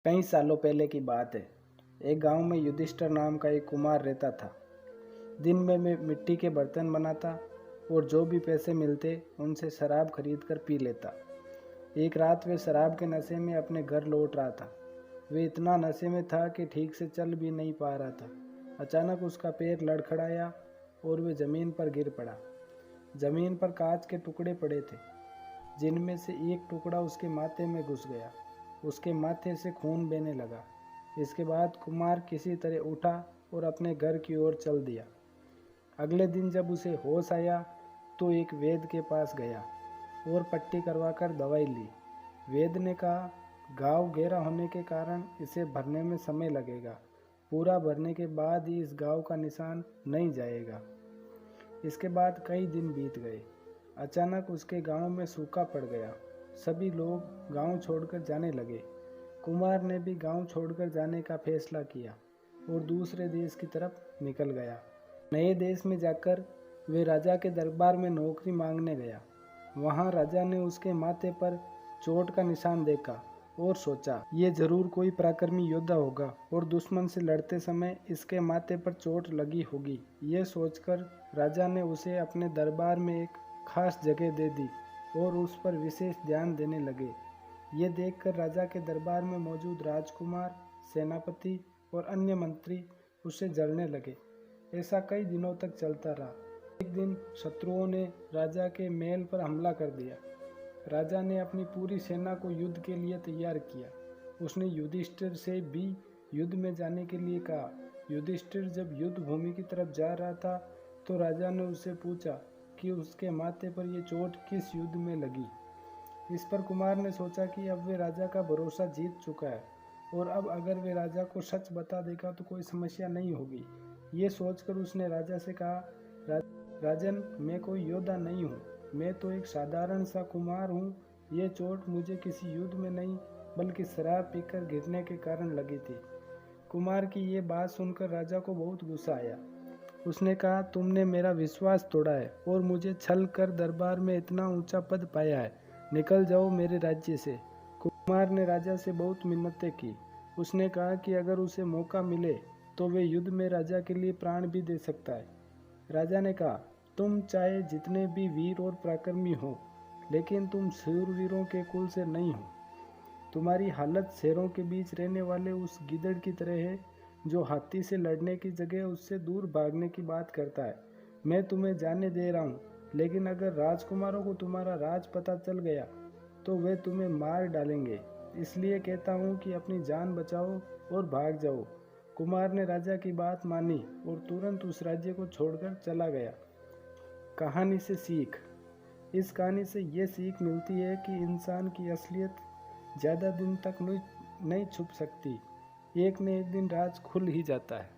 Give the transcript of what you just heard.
कई सालों पहले की बात है। एक गांव में युधिष्ठिर नाम का एक कुमार रहता था। दिन में मिट्टी के बर्तन बनाता और जो भी पैसे मिलते उनसे शराब खरीद कर पी लेता। एक रात वे शराब के नशे में अपने घर लौट रहा था। वे इतना नशे में था कि ठीक से चल भी नहीं पा रहा था। अचानक उसका पैर लड़खड़ाया और वे जमीन पर गिर पड़ा। जमीन पर कांच के टुकड़े पड़े थे, जिनमें से एक टुकड़ा उसके माथे में घुस गया। उसके माथे से खून बहने लगा। इसके बाद कुमार किसी तरह उठा और अपने घर की ओर चल दिया। अगले दिन जब उसे होश आया तो एक वैद्य के पास गया और पट्टी करवाकर दवाई ली। वैद्य ने कहा, घाव गहरा होने के कारण इसे भरने में समय लगेगा। पूरा भरने के बाद ही इस घाव का निशान नहीं जाएगा। इसके बाद कई दिन बीत गए। अचानक उसके गांव में सूखा पड़ गया। सभी लोग गांव छोड़कर जाने लगे। कुमार ने भी गांव छोड़कर जाने का फैसला किया और दूसरे देश की तरफ निकल गया। नए देश में जाकर वे राजा के दरबार में नौकरी मांगने गया। वहां राजा ने उसके माथे पर चोट का निशान देखा और सोचा, ये जरूर कोई पराक्रमी योद्धा होगा और दुश्मन से लड़ते समय इसके माथे पर चोट लगी होगी। ये सोचकर राजा ने उसे अपने दरबार में एक खास जगह दे दी और उस पर विशेष ध्यान देने लगे। ये देखकर राजा के दरबार में मौजूद राजकुमार, सेनापति और अन्य मंत्री उससे जलने लगे। ऐसा कई दिनों तक चलता रहा। एक दिन शत्रुओं ने राजा के महल पर हमला कर दिया। राजा ने अपनी पूरी सेना को युद्ध के लिए तैयार किया। उसने युधिष्ठिर से भी युद्ध में जाने के लिए कहा। युधिष्ठिर जब युद्ध भूमि की तरफ जा रहा था तो राजा ने उससे पूछा कि उसके माथे पर यह चोट किस युद्ध में लगी। इस पर कुमार ने सोचा कि अब वे राजा का भरोसा जीत चुका है और अब अगर वे राजा को सच बता देगा तो कोई समस्या नहीं होगी। ये सोचकर उसने राजा से कहा, राजन, मैं कोई योद्धा नहीं हूँ, मैं तो एक साधारण सा कुमार हूँ। ये चोट मुझे किसी युद्ध में नहीं बल्कि शराब पीकर गिरने के कारण लगी थी। कुमार की ये बात सुनकर राजा को बहुत गुस्सा आया। उसने कहा, तुमने मेरा विश्वास तोड़ा है और मुझे छल कर दरबार में इतना ऊंचा पद पाया है। निकल जाओ मेरे राज्य से। कुमार ने राजा से बहुत मिन्नतें की। उसने कहा कि अगर उसे मौका मिले तो वे युद्ध में राजा के लिए प्राण भी दे सकता है। राजा ने कहा, तुम चाहे जितने भी वीर और पराक्रमी हो, लेकिन तुम शूरवीरों के कुल से नहीं हो। तुम्हारी हालत शेरों के बीच रहने वाले उस गिदड़ की तरह है जो हाथी से लड़ने की जगह उससे दूर भागने की बात करता है। मैं तुम्हें जाने दे रहा हूँ, लेकिन अगर राजकुमारों को तुम्हारा राज पता चल गया तो वे तुम्हें मार डालेंगे। इसलिए कहता हूँ कि अपनी जान बचाओ और भाग जाओ। कुमार ने राजा की बात मानी और तुरंत उस राज्य को छोड़कर चला गया। कहानी से सीख। इस कहानी से ये सीख मिलती है कि इंसान की असलियत ज़्यादा दिन तक नहीं छुप सकती। एक न एक दिन राज खुल ही जाता है।